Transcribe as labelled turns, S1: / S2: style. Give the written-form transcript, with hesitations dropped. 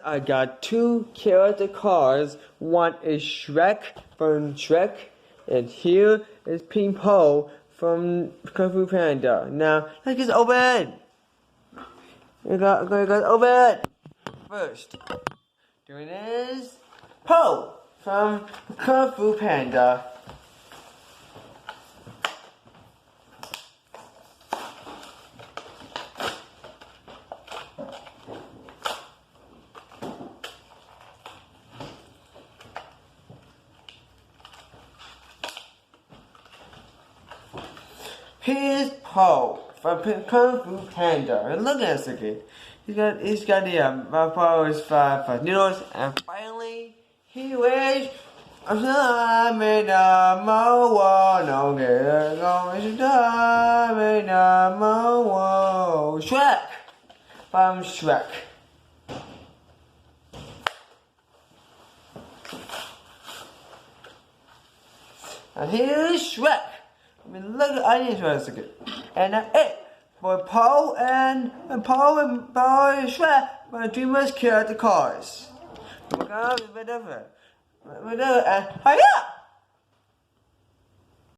S1: I got two character cars. One is Shrek from Shrek, and here is Pink Po from Kung Fu Panda. Now, let's get open. We got open first. Here it is, Po from Kung Fu Panda. Here's Po from Kung Fu Panda. And look at this again. He's got the Po's five noodles, and finally he wears Shrek from Shrek. And here's Shrek. I mean, look, I need to try this again. And that's it for Po and Shrek for DreamWorks Cars. We're gonna have a bit of it. And hiya!